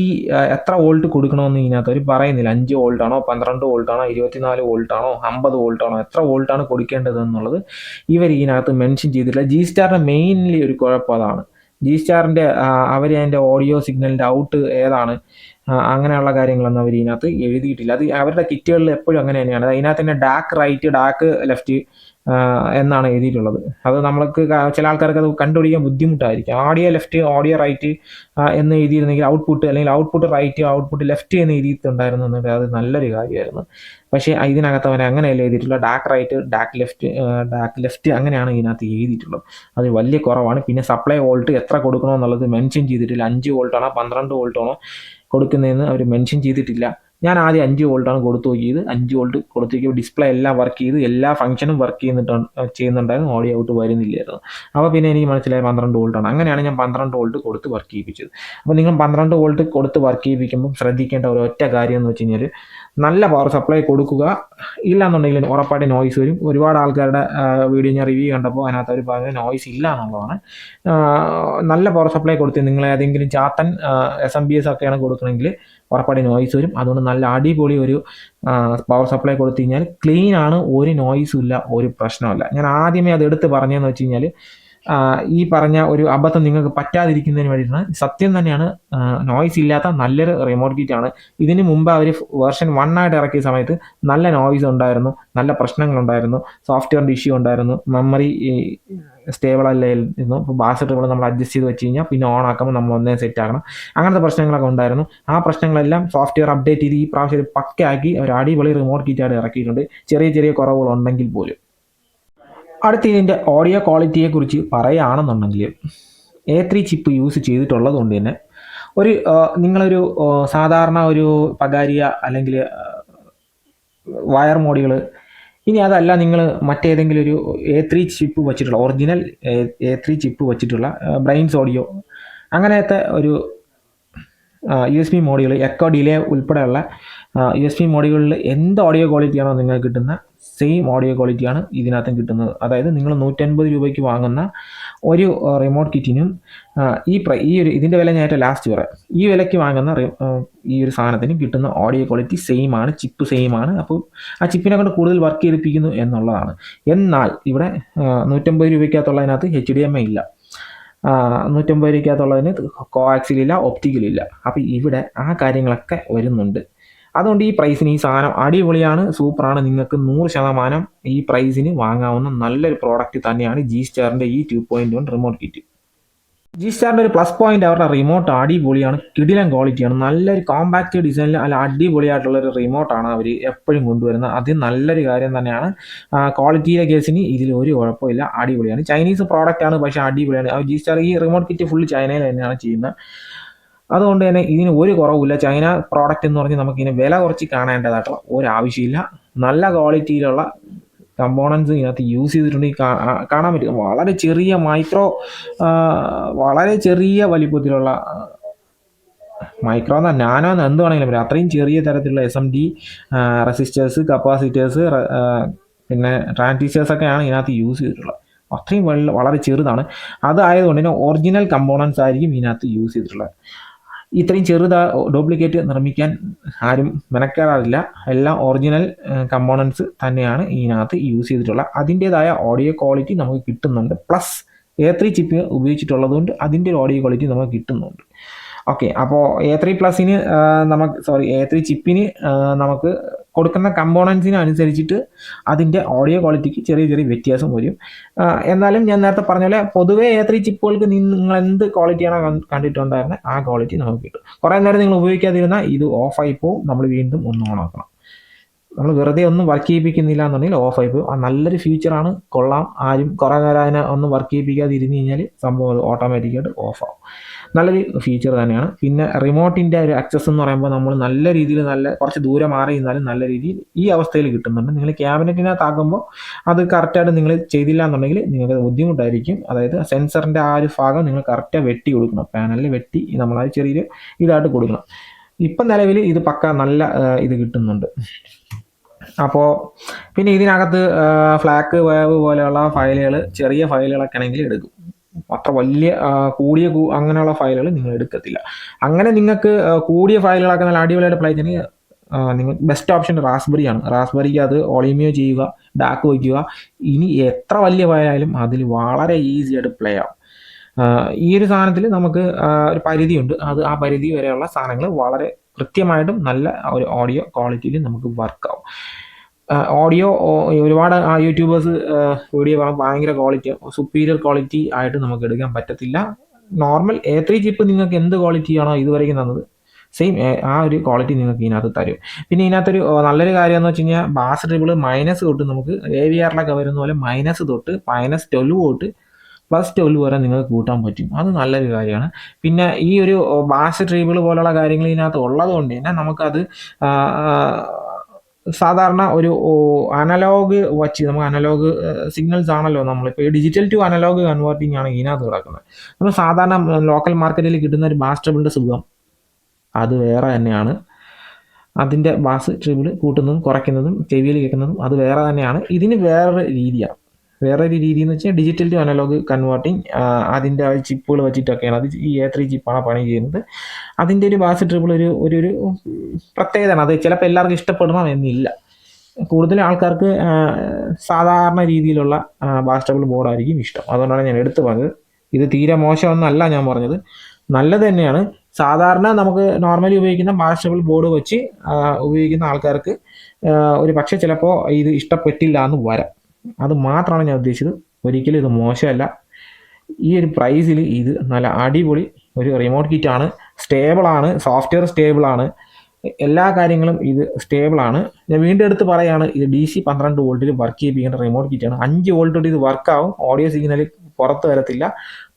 എത്ര വോൾട്ട് കൊടുക്കണമെന്ന് ഇതിനകത്ത് അവർ പറയുന്നില്ല. 5 വോൾട്ടാണോ 12 വോൾട്ടാണോ 24 വോൾട്ടാണോ 50 വോൾട്ടാണോ എത്ര വോൾട്ടാണ് കൊടുക്കേണ്ടത് എന്നുള്ളത് ഇവർ ഇതിനകത്ത് മെൻഷൻ ചെയ്തിട്ടില്ല. G-Starന്റെ മെയിൻലി ഒരു കുഴപ്പം അതാണ്. G-Starന്റെ അവർ അതിൻ്റെ ഓഡിയോ സിഗ്നലിൻ്റെ ഔട്ട് ഏതാണ് അങ്ങനെയുള്ള കാര്യങ്ങളൊന്നും അവർ ഇതിനകത്ത് എഴുതിയിട്ടില്ല. അത് അവരുടെ കിറ്റുകളിൽ എപ്പോഴും അങ്ങനെ തന്നെയാണ്. അതിനകത്ത് തന്നെ ഡാർക്ക് റൈറ്റ് ഡാർക്ക് ലെഫ്റ്റ് എന്നാണ് എഴുതിയിട്ടുള്ളത്. അത് നമ്മൾക്ക് ചില ആൾക്കാർക്ക് അത് കണ്ടുപിടിക്കാൻ ബുദ്ധിമുട്ടായിരിക്കും. ഓഡിയോ ലെഫ്റ്റ് ഓഡിയോ റൈറ്റ് എന്ന് എഴുതിയിരുന്നെങ്കിൽ ഔട്ട്പുട്ട് അല്ലെങ്കിൽ ഔട്ട്പുട്ട് റൈറ്റ് ഔട്ട്പുട്ട് ലെഫ്റ്റ് എന്ന് എഴുതിയിട്ടുണ്ടായിരുന്നു എന്നുണ്ടെങ്കിൽ അത് നല്ലൊരു കാര്യമായിരുന്നു. പക്ഷേ ഇതിനകത്ത് അവൻ അങ്ങനെയല്ല എഴുതിയിട്ടുള്ളത്. ഡാർക്ക് റൈറ്റ് ഡാർക്ക് ലെഫ്റ്റ് അങ്ങനെയാണ് ഇതിനകത്ത് എഴുതിയിട്ടുള്ളത്. അത് വലിയ കുറവാണ്. പിന്നെ സപ്ലൈ വോൾട്ട് എത്ര കൊടുക്കണമെന്നുള്ളത് മെൻഷൻ ചെയ്തിട്ടില്ല. 5 വോൾട്ടാണോ 12 വോൾട്ടാണോ കൊടുക്കുന്നതെന്ന് അവർ മെൻഷൻ ചെയ്തിട്ടില്ല. ഞാൻ ആദ്യം 5 വോൾട്ടാണ് കൊടുത്തു നോക്കിയത്. 5 വോൾട്ട് കൊടുത്തു നോക്കിയപ്പോൾ ഡിസ്പ്ലേ എല്ലാം വർക്ക് ചെയ്ത് എല്ലാ ഫംഗ്ഷനും വർക്ക് ചെയ്യുന്നുണ്ടായിരുന്നു. ഓഡിയോ ഔട്ട് വരുന്നില്ലായിരുന്നു. അപ്പോൾ പിന്നെ എനിക്ക് മനസ്സിലായി 12 വോൾട്ടാണ്. അങ്ങനെയാണ് ഞാൻ 12 വോൾട്ട് കൊടുത്ത് വർക്ക് ചെയ്യിപ്പിച്ചത്. അപ്പോൾ നിങ്ങൾ 12 വോൾട്ട് കൊടുത്ത് വർക്ക് ചെയ്യിപ്പിക്കുമ്പോൾ ശ്രദ്ധിക്കേണ്ട ഒരൊറ്റ കാര്യം എന്ന് വെച്ച് കഴിഞ്ഞാൽ നല്ല പവർ സപ്ലൈ കൊടുക്കുക. ഇല്ലാന്നുണ്ടെങ്കിൽ ഉറപ്പായിട്ട് നോയ്സ് വരും. ഒരുപാട് ആൾക്കാരുടെ വീഡിയോ ഞാൻ റിവ്യൂ കണ്ടപ്പോൾ അതിനകത്ത് അവർ പറഞ്ഞ നോയ്സ് ഇല്ല എന്നുള്ളതാണ്. നല്ല പവർ സപ്ലൈ കൊടുത്ത് നിങ്ങൾ ഏതെങ്കിലും ചാത്തൻ SMBS ഒക്കെയാണ് കൊടുക്കണമെങ്കിൽ ഉറപ്പായിട്ട് നോയ്സ് വരും. അതുകൊണ്ട് നല്ല അടിപൊളി ഒരു പവർ സപ്ലൈ കൊടുത്തു കഴിഞ്ഞാൽ ക്ലീൻ ആണ്, ഒരു നോയ്സും ഇല്ല, ഒരു പ്രശ്നമല്ല. ഞാൻ ആദ്യമേ അത് എടുത്ത് പറഞ്ഞതെന്ന് വെച്ച് കഴിഞ്ഞാൽ ഈ പറഞ്ഞ ഒരു അബദ്ധം നിങ്ങൾക്ക് പറ്റാതിരിക്കുന്നതിന് വേണ്ടിയിട്ടാണ്. സത്യം തന്നെയാണ്, നോയ്സ് ഇല്ലാത്ത നല്ലൊരു റിമോട്ട് കിറ്റാണ്. ഇതിന് മുമ്പ് അവർ വേർഷൻ 1 ആയിട്ട് ഇറക്കിയ സമയത്ത് നല്ല നോയ്സ് ഉണ്ടായിരുന്നു, നല്ല പ്രശ്നങ്ങളുണ്ടായിരുന്നു, സോഫ്റ്റ്വെയറിൻ്റെ ഇഷ്യൂ ഉണ്ടായിരുന്നു, മെമ്മറി സ്റ്റേബിൾ അല്ലായിരുന്നു. ഇപ്പോൾ ബാസ് ട്രിബിൾ നമ്മൾ അഡ്ജസ്റ്റ് ചെയ്ത് വെച്ച് കഴിഞ്ഞാൽ പിന്നെ ഓൺ ആക്കുമ്പോൾ നമ്മൾ ഒന്നേ സെറ്റ് ആക്കണം. അങ്ങനത്തെ പ്രശ്നങ്ങളൊക്കെ ഉണ്ടായിരുന്നു. ആ പ്രശ്നങ്ങളെല്ലാം സോഫ്റ്റ്വെയർ അപ്ഡേറ്റ് ചെയ്ത് ഈ പ്രാവശ്യം പക്കയാക്കി ഒരു അടിപൊളി റിമോട്ട് കിറ്റായിട്ട് ഇറക്കിയിട്ടുണ്ട്, ചെറിയ ചെറിയ കുറവുകളുണ്ടെങ്കിൽ പോലും. അടുത്ത ഇതിൻ്റെ ഓഡിയോ ക്വാളിറ്റിയെക്കുറിച്ച് പറയുകയാണെന്നുണ്ടെങ്കിൽ A3 ചിപ്പ് യൂസ് ചെയ്തിട്ടുള്ളത് കൊണ്ട് തന്നെ ഒരു നിങ്ങളൊരു സാധാരണ ഒരു പകാരിയ അല്ലെങ്കിൽ വയർ മോഡുകൾ, ഇനി അതല്ല നിങ്ങൾ മറ്റേതെങ്കിലും ഒരു A3 ചിപ്പ് വെച്ചിട്ടുള്ള ഒറിജിനൽ A3 ചിപ്പ് വെച്ചിട്ടുള്ള ബ്രെയിൻസ് ഓഡിയോ അങ്ങനത്തെ ഒരു USB മോഡുകൾ, എക്കോ ഡിലേ ഉൾപ്പെടെയുള്ള USB മോഡുകളിൽ എന്ത് ഓഡിയോ ക്വാളിറ്റിയാണോ നിങ്ങൾക്ക് കിട്ടുന്ന സെയിം ഓഡിയോ ക്വാളിറ്റിയാണ് ഇതിനകത്തും കിട്ടുന്നത്. അതായത് നിങ്ങൾ 150 രൂപയ്ക്ക് വാങ്ങുന്ന ഒരു റിമോട്ട് കിറ്റിനും ഈ ഒരു ഇതിൻ്റെ വില ഞാൻ ഏറ്റവും ലാസ്റ്റ് പറയാം. ഈ വിലയ്ക്ക് വാങ്ങുന്ന ഈ ഒരു സാധനത്തിന് കിട്ടുന്ന ഓഡിയോ ക്വാളിറ്റി സെയിം ആണ്, ചിപ്പ് സെയിം ആണ്. അപ്പോൾ ആ ചിപ്പിനെ കൊണ്ട് കൂടുതൽ വർക്ക് ചെയ്യിപ്പിക്കുന്നു എന്നുള്ളതാണ്. എന്നാൽ ഇവിടെ 150 രൂപയ്ക്കകത്തുള്ളതിനകത്ത് HDMI ഇല്ല, 150 രൂപയ്ക്കകത്തുള്ളതിന് കോആക്സിലില്ല, ഒപ്റ്റിക്കലില്ല. അപ്പോൾ ഇവിടെ ആ കാര്യങ്ങളൊക്കെ വരുന്നുണ്ട്. അതുകൊണ്ട് ഈ പ്രൈസിന് ഈ സാധനം അടിപൊളിയാണ്, സൂപ്പറാണ്. നിങ്ങൾക്ക് 100% ഈ പ്രൈസിന് വാങ്ങാവുന്ന നല്ലൊരു പ്രോഡക്റ്റ് തന്നെയാണ് G-Starന്റെ ഈ 2.1 റിമോട്ട് കിറ്റ്. G-Starന്റെ ഒരു പ്ലസ് പോയിന്റ് അവരുടെ റിമോട്ട് അടിപൊളിയാണ്, കിടിലൻ ക്വാളിറ്റിയാണ്, നല്ലൊരു കോമ്പാക്റ്റ് ഡിസൈനിൽ നല്ല അടിപൊളിയായിട്ടുള്ളൊരു റിമോട്ടാണ് അവർ എപ്പോഴും കൊണ്ടുവരുന്നത്. അത് നല്ലൊരു കാര്യം തന്നെയാണ്. ക്വാളിറ്റിയുടെ കേസിന് ഇതിൽ ഒരു കുഴപ്പമില്ല, അടിപൊളിയാണ്. ചൈനീസ് പ്രോഡക്റ്റാണ്, പക്ഷേ അടിപൊളിയാണ്. G-Star ഈ റിമോട്ട് കിറ്റ് ഫുൾ ചൈനയിൽ തന്നെയാണ് ചെയ്യുന്നത്. അതുകൊണ്ട് തന്നെ ഇതിന് ഒരു കുറവില്ല. ചൈന പ്രോഡക്റ്റ് എന്ന് പറഞ്ഞ് നമുക്കിതിന് വില കുറച്ച് കാണേണ്ടതായിട്ടുള്ള ഒരാവശ്യമില്ല. നല്ല ക്വാളിറ്റിയിലുള്ള കമ്പോണൻസ് ഇതിനകത്ത് യൂസ് ചെയ്തിട്ടുണ്ടെങ്കിൽ കാണാൻ പറ്റും. വളരെ ചെറിയ വളരെ ചെറിയ വലിപ്പത്തിലുള്ള മൈക്രോ നാനോ എന്ന് എന്ത് വേണമെങ്കിലും പറയാം, അത്രയും ചെറിയ തരത്തിലുള്ള SMD റെസിസ്റ്റേഴ്സ്, കപ്പാസിറ്റേഴ്സ്, പിന്നെ ട്രാൻസിസ്റ്റേഴ്സൊക്കെയാണ് ഇതിനകത്ത് യൂസ് ചെയ്തിട്ടുള്ളത്. അത്രയും വളരെ ചെറുതാണ്. അതായതുകൊണ്ട് തന്നെ ഒറിജിനൽ കമ്പോണൻസ് ആയിരിക്കും ഇതിനകത്ത് യൂസ് ചെയ്തിട്ടുള്ളത്. ഇത്രയും ചെറുതാ ഡ്യൂപ്ലിക്കേറ്റ് നിർമ്മിക്കാൻ ആരും മെനക്കെടാറില്ല. എല്ലാം ഒറിജിനൽ കമ്പോണൻസ് തന്നെയാണ് ഇതിനകത്ത് യൂസ് ചെയ്തിട്ടുള്ളത്. അതിൻ്റേതായ ഓഡിയോ ക്വാളിറ്റി നമുക്ക് കിട്ടുന്നുണ്ട്. പ്ലസ് A3 ചിപ്പ് ഉപയോഗിച്ചിട്ടുള്ളത് കൊണ്ട് അതിൻ്റെ ഒരു ഓഡിയോ ക്വാളിറ്റി നമുക്ക് കിട്ടുന്നുണ്ട്. ഓക്കെ, അപ്പോൾ A3 പ്ലസിന് A3 ചിപ്പിന് നമുക്ക് കൊടുക്കുന്ന കമ്പോണൻസിന് അനുസരിച്ചിട്ട് അതിൻ്റെ ഓഡിയോ ക്വാളിറ്റിക്ക് ചെറിയ ചെറിയ വ്യത്യാസം വരും. എന്നാലും ഞാൻ നേരത്തെ പറഞ്ഞ പോലെ പൊതുവേ A3 ചിപ്പുകൾക്ക് നിങ്ങൾ എന്ത് ക്വാളിറ്റിയാണോ കണ്ടിട്ടുണ്ടായിരുന്നത് ആ ക്വാളിറ്റി നമുക്ക് കിട്ടും. കുറേ നേരം നിങ്ങൾ ഉപയോഗിക്കാതിരുന്നാൽ ഇത് ഓഫായി പോവും. നമ്മൾ വീണ്ടും ഒന്ന് ഓണാക്കണം. നമ്മൾ വെറുതെ ഒന്നും വർക്ക് ചെയ്യിപ്പിക്കുന്നില്ല എന്നുണ്ടെങ്കിൽ ഓഫായി പോകും. നല്ലൊരു ഫീച്ചറാണ്, കൊള്ളാം. ആരും കുറേ നേരം അതിനെ ഒന്നും വർക്ക് ചെയ്യിപ്പിക്കാതെ ഇരുന്ന് കഴിഞ്ഞാൽ സംഭവം ഓട്ടോമാറ്റിക്കായിട്ട് ഓഫാവും. നല്ലൊരു ഫീച്ചർ തന്നെയാണ്. പിന്നെ റിമോട്ടിൻ്റെ ഒരു ആക്സസ് എന്ന് പറയുമ്പോൾ നമ്മൾ നല്ല രീതിയിൽ കുറച്ച് ദൂരെ മാറി നിന്നാലും നല്ല രീതിയിൽ ഈ അവസ്ഥയിൽ കിട്ടുന്നുണ്ട്. നിങ്ങൾ ക്യാബിനറ്റിനകത്താക്കുമ്പോൾ അത് കറക്റ്റായിട്ട് നിങ്ങൾ ചെയ്തില്ല എന്നുണ്ടെങ്കിൽ നിങ്ങൾക്ക് ബുദ്ധിമുട്ടായിരിക്കും. അതായത് സെൻസറിൻ്റെ ആ ഒരു ഭാഗം നിങ്ങൾ കറക്റ്റായി വെട്ടി കൊടുക്കണം. പാനലിൽ വെട്ടി നമ്മൾ അത് ചെറിയൊരു ഇതായിട്ട് കൊടുക്കണം. ഇപ്പം നിലവിൽ ഇത് പക്ക നല്ല ഇത് കിട്ടുന്നുണ്ട്. അപ്പോൾ പിന്നെ ഇതിനകത്ത് ഫ്ലാക്ക് വേവ് പോലെയുള്ള ഫയലുകൾ, ചെറിയ ഫയലുകളൊക്കെ ആണെങ്കിൽ എടുക്കും. അത്ര വലിയ കൂടിയ അങ്ങനെയുള്ള ഫയലുകൾ നിങ്ങൾ എടുക്കത്തില്ല. അങ്ങനെ നിങ്ങൾക്ക് കൂടിയ ഫയലുകളൊക്കെ നല്ല അടിപൊളിയായിട്ട് പ്ലേ ചെയ്യണമെങ്കിൽ നിങ്ങൾ ബെസ്റ്റ് ഓപ്ഷൻ റാസ്ബെറിയാണ്. റാസ്ബെറിക്ക് അത് ഓളിമിയോ ചെയ്യുക, ഡാക്ക് വയ്ക്കുക. ഇനി എത്ര വലിയ ഫയലായാലും അതിൽ വളരെ ഈസി ആയിട്ട് പ്ലേ ആവും. ഈ ഒരു സാധനത്തിൽ നമുക്ക് ഒരു പരിധിയുണ്ട്. ആ പരിധി വരെയുള്ള സാധനങ്ങൾ വളരെ കൃത്യമായിട്ടും നല്ല ഒരു ഓഡിയോ ക്വാളിറ്റിയിൽ നമുക്ക് വർക്കാവും. ഓഡിയോ ഒരുപാട് യൂട്യൂബേഴ്സ് വീഡിയോ ഭയങ്കര ക്വാളിറ്റി, സുപ്പീരിയർ ക്വാളിറ്റി ആയിട്ട് നമുക്ക് എടുക്കാൻ പറ്റത്തില്ല. നോർമൽ A3 ചിപ്പ് നിങ്ങൾക്ക് എന്ത് ക്വാളിറ്റിയാണോ ഇതുവരെയും തന്നത്, സെയിം ആ ഒരു ക്വാളിറ്റി നിങ്ങൾക്ക് ഇതിനകത്ത് തരും. പിന്നെ ഇതിനകത്തൊരു നല്ലൊരു കാര്യം എന്ന് വെച്ച് കഴിഞ്ഞാൽ ബാസ് ട്രിബിൾ മൈനസ് തൊട്ട് നമുക്ക് AVRലൊക്കെ വരുന്ന പോലെ മൈനസ് തൊട്ട് -12 തൊട്ട് +12 വരെ നിങ്ങൾക്ക് കൂട്ടാൻ പറ്റും. അത് നല്ലൊരു കാര്യമാണ്. പിന്നെ ഈ ഒരു ബാസ് ട്രിബിൾ പോലുള്ള കാര്യങ്ങൾ ഇതിനകത്ത് ഉള്ളത് കൊണ്ട് തന്നെ നമുക്കത് സാധാരണ ഒരു അനലോഗ് വച്ച് നമുക്ക് അനലോഗ് സിഗ്നൽസ് ആണല്ലോ നമ്മളിപ്പോൾ ഈ ഡിജിറ്റൽ ടു അനലോഗ് കൺവേർട്ടിംഗ് ആണ് ഇതിനകത്ത് കിടക്കുന്നത്. നമ്മൾ സാധാരണ ലോക്കൽ മാർക്കറ്റിൽ കിട്ടുന്ന ഒരു ബാസ് ട്രിബിളിൻ്റെ സുഖം അത് വേറെ തന്നെയാണ്. അതിൻ്റെ ബാസ് ട്രിബിൾ കൂട്ടുന്നതും കുറയ്ക്കുന്നതും ചെവിയിൽ കേൾക്കുന്നതും അത് വേറെ തന്നെയാണ്. ഇതിന് വേറൊരു രീതിയാണ്. വേറൊരു രീതി എന്ന് വെച്ചാൽ ഡിജിറ്റൽ ടു അനലോഗ് കൺവേർട്ടിംഗ്. അതിൻ്റെ ചിപ്പുകൾ വെച്ചിട്ടൊക്കെയാണ്. അത് ഈ A3 ചിപ്പാണ് പണി ചെയ്യുന്നത്. അതിൻ്റെ ഒരു ബാസ് ട്രിബിൾ ഒരു പ്രത്യേകതയാണ്. അത് ചിലപ്പോൾ എല്ലാവർക്കും ഇഷ്ടപ്പെടണം എന്നില്ല. കൂടുതൽ ആൾക്കാർക്ക് സാധാരണ രീതിയിലുള്ള ബാസ് ട്രിബിൾ ബോർഡായിരിക്കും ഇഷ്ടം. അതുകൊണ്ടാണ് ഞാൻ എടുത്തു പറഞ്ഞത്. ഇത് തീരെ മോശമൊന്നല്ല ഞാൻ പറഞ്ഞത്, നല്ലത് തന്നെയാണ്. സാധാരണ നമുക്ക് നോർമലി ഉപയോഗിക്കുന്ന ബാസ് ട്രിബിൾ ബോർഡ് വെച്ച് ഉപയോഗിക്കുന്ന ആൾക്കാർക്ക് ഒരു പക്ഷേ ചിലപ്പോൾ ഇത് ഇഷ്ടപ്പെട്ടില്ല എന്ന് വരാം. അത് മാത്രമാണ് ഞാൻ ഉദ്ദേശിച്ചത്. ഒരിക്കലും ഇത് മോശമല്ല. ഈ ഒരു പ്രൈസിൽ ഇത് നല്ല അടിപൊളി ഒരു റിമോട്ട് കിറ്റാണ്. സ്റ്റേബിളാണ്, സോഫ്റ്റ്വെയർ സ്റ്റേബിളാണ്, എല്ലാ കാര്യങ്ങളും ഇത് സ്റ്റേബിളാണ്. ഞാൻ വീണ്ടും എടുത്ത് പറയുകയാണ്, ഇത് DC 12 വോൾട്ടിൽ വർക്ക് ചെയ്യിപ്പിക്കേണ്ട റിമോട്ട് കിറ്റാണ്. 5 വോൾട്ട് തൊട്ട് ഇത് വർക്കാവും. ഓഡിയോ സിഗ്നൽ പുറത്ത് വരത്തില്ല.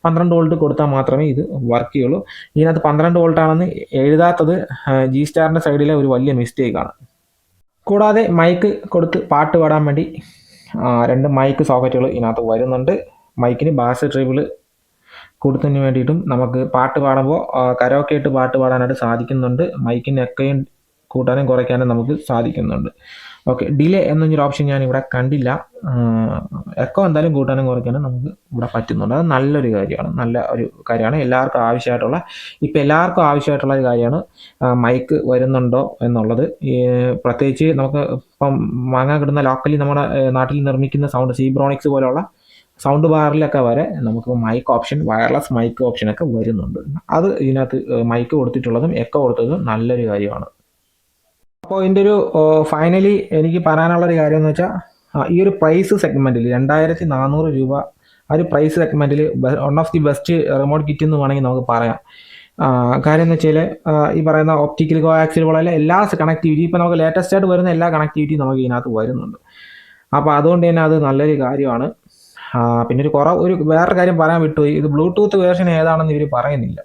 12 വോൾട്ട് കൊടുത്താൽ മാത്രമേ ഇത് വർക്ക് ചെയ്യുള്ളൂ. ഇതിനകത്ത് 12 വോൾട്ടാണെന്ന് എഴുതാത്തത് G-Starൻ്റെ സൈഡിലെ ഒരു വലിയ മിസ്റ്റേക്കാണ്. കൂടാതെ മൈക്ക് കൊടുത്ത് പാട്ട് പാടാൻ വേണ്ടി 2 മൈക്ക് സോക്കറ്റുകൾ ഇതിനകത്ത് വരുന്നുണ്ട്. മൈക്കിന് ബാസ് ട്രിബിൾ കൊടുത്തതിന് വേണ്ടിയിട്ടും നമുക്ക് പാട്ട് പാടുമ്പോൾ കരോക്കെ ഇട്ട് പാട്ട് പാടാനായിട്ട് സാധിക്കുന്നുണ്ട്. മൈക്കിന് എക്കയും കൂട്ടാനും കുറയ്ക്കാനും നമുക്ക് സാധിക്കുന്നുണ്ട്. ഓക്കെ, ഡിലേ എന്നൊരു ഓപ്ഷൻ ഞാൻ ഇവിടെ കണ്ടില്ല. എക്കോ എന്തായാലും കൂട്ടാനും കുറയ്ക്കാനും നമുക്ക് ഇവിടെ പറ്റുന്നുണ്ട്. അത് നല്ലൊരു കാര്യമാണ്, നല്ല ഒരു കാര്യമാണ്. എല്ലാവർക്കും ആവശ്യമായിട്ടുള്ള ഒരു കാര്യമാണ് മൈക്ക് വരുന്നുണ്ടോ എന്നുള്ളത്. പ്രത്യേകിച്ച് നമുക്ക് ഇപ്പം വാങ്ങാൻ കിട്ടുന്ന ലോക്കലി നമ്മുടെ നാട്ടിൽ നിർമ്മിക്കുന്ന സൗണ്ട് സീബ്രോണിക്സ് പോലെയുള്ള സൗണ്ട് ബാറിലൊക്കെ വരെ നമുക്ക് മൈക്ക് ഓപ്ഷൻ, വയർലെസ് മൈക്ക് ഓപ്ഷനൊക്കെ വരുന്നുണ്ട്. അത് ഇതിനകത്ത് മൈക്ക് കൊടുത്തിട്ടുള്ളതും എക്കോ കൊടുത്തതും നല്ലൊരു കാര്യമാണ്. അപ്പോൾ ഇതിൻ്റെ ഒരു ഫൈനലി എനിക്ക് പറയാനുള്ളൊരു കാര്യം എന്ന് വെച്ചാൽ ഈ ഒരു പ്രൈസ് സെഗ്മെൻറ്റിൽ 2400 രൂപ ആ ഒരു പ്രൈസ് സെഗ്മെൻറ്റിൽ one of the best remote kit എന്ന് വേണമെങ്കിൽ നമുക്ക് പറയാം. കാര്യം എന്ന് വെച്ചാൽ ഈ പറയുന്ന ഒപ്റ്റിക്കൽ കോആക്സിൽ പോലെ എല്ലാ കണക്ടിവിറ്റി ഇപ്പോൾ നമുക്ക് ലേറ്റസ്റ്റ് ആയിട്ട് വരുന്ന എല്ലാ കണക്ടിവിറ്റിയും നമുക്ക് ഇതിനകത്ത് വരുന്നുണ്ട്. അപ്പോൾ അതുകൊണ്ട് തന്നെ അത് നല്ലൊരു കാര്യമാണ്. പിന്നെ ഒരു വേറൊരു കാര്യം പറയാൻ വിട്ടുപോയി. ഇത് ബ്ലൂടൂത്ത് വേർഷൻ ഏതാണെന്ന് ഇവർ പറയുന്നില്ല.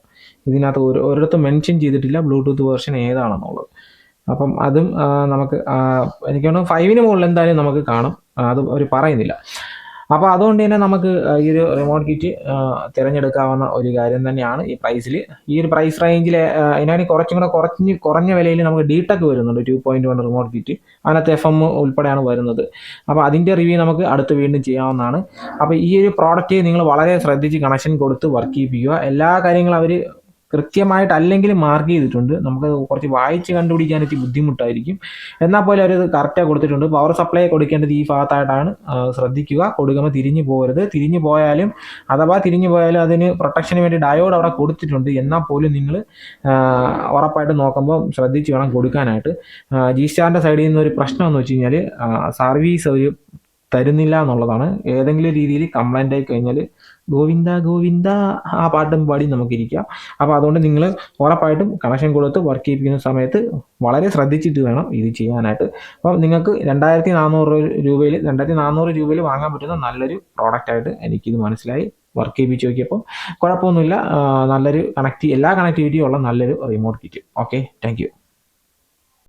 ഇതിനകത്ത് ഒരിടത്തും മെൻഷൻ ചെയ്തിട്ടില്ല ബ്ലൂടൂത്ത് വേർഷൻ ഏതാണെന്നുള്ളത്. അപ്പം അതും നമുക്ക് എനിക്ക് തോന്നുന്നു 5ന് മുകളിൽ എന്തായാലും നമുക്ക് കാണും. അത് അവർ പറയുന്നില്ല. അപ്പോൾ അതുകൊണ്ട് തന്നെ നമുക്ക് ഈ ഒരു റിമോട്ട് കിറ്റ് തിരഞ്ഞെടുക്കാവുന്ന ഒരു കാര്യം തന്നെയാണ് ഈ പ്രൈസിൽ. ഈ ഒരു പ്രൈസ് റേഞ്ചിൽ അതിനാണ് കുറച്ചും കൂടെ കുറഞ്ഞ വിലയിൽ നമുക്ക് DTEC വരുന്നുണ്ട് 2.1 റിമോട്ട് കിറ്റ്. അതിനകത്ത് FM ഉൾപ്പെടെയാണ് വരുന്നത്. അപ്പോൾ അതിൻ്റെ റിവ്യൂ നമുക്ക് അടുത്ത് വീണ്ടും ചെയ്യാവുന്നതാണ്. അപ്പോൾ ഈ ഒരു പ്രോഡക്റ്റ് നിങ്ങൾ വളരെ ശ്രദ്ധിച്ച് കണക്ഷൻ കൊടുത്ത് വർക്ക് ചെയ്യിപ്പിക്കുക. എല്ലാ കാര്യങ്ങളും അവർ കൃത്യമായിട്ട് അല്ലെങ്കിൽ മാർക്ക് ചെയ്തിട്ടുണ്ട്. നമുക്ക് കുറച്ച് വായിച്ച് കണ്ടുപിടിക്കാൻ ഇച്ചിരി ബുദ്ധിമുട്ടായിരിക്കും. എന്നാൽ പോലും അവരത് കറക്റ്റായി കൊടുത്തിട്ടുണ്ട്. പവർ സപ്ലൈ കൊടുക്കേണ്ടത് ഈ ഭാഗത്തായിട്ടാണ്. ശ്രദ്ധിക്കുക, കൊടുക്കുമ്പോൾ തിരിഞ്ഞു പോകരുത്. തിരിഞ്ഞു പോയാലും അഥവാ തിരിഞ്ഞു പോയാലും അതിന് പ്രൊട്ടക്ഷന് വേണ്ടി ഡയോഡ് അവിടെ കൊടുത്തിട്ടുണ്ട്. എന്നാൽ പോലും നിങ്ങൾ ഉറപ്പായിട്ട് നോക്കുമ്പോൾ ശ്രദ്ധിച്ച് വേണം കൊടുക്കാനായിട്ട്. ജി സ്റ്റാറിൻ്റെ സൈഡിൽ നിന്ന് ഒരു പ്രശ്നം എന്ന് വെച്ച് കഴിഞ്ഞാൽ സർവീസ് ഒരു തരുന്നില്ല എന്നുള്ളതാണ്. ഏതെങ്കിലും രീതിയിൽ കംപ്ലൈൻ്റ് ആയി കഴിഞ്ഞാൽ ഗോവിന്ദ ഗോവിന്ദ ആ പാട്ടും പാടി നമുക്കിരിക്കാം. അപ്പോൾ അതുകൊണ്ട് നിങ്ങൾ ഉറപ്പായിട്ടും കണക്ഷൻ കൊടുത്ത് വർക്ക് ചെയ്യിപ്പിക്കുന്ന സമയത്ത് വളരെ ശ്രദ്ധിച്ചിട്ട് വേണം ഇത് ചെയ്യാനായിട്ട്. അപ്പം നിങ്ങൾക്ക് 2400 രൂപയിൽ വാങ്ങാൻ പറ്റുന്ന നല്ലൊരു പ്രോഡക്റ്റായിട്ട് എനിക്കിത് മനസ്സിലായി. വർക്ക് ചെയ്യിപ്പിച്ച് നോക്കിയപ്പോൾ കുഴപ്പമൊന്നുമില്ല. നല്ലൊരു എല്ലാ കണക്ടിവിറ്റിയും ഉള്ള നല്ലൊരു remote kit. Okay, thank you.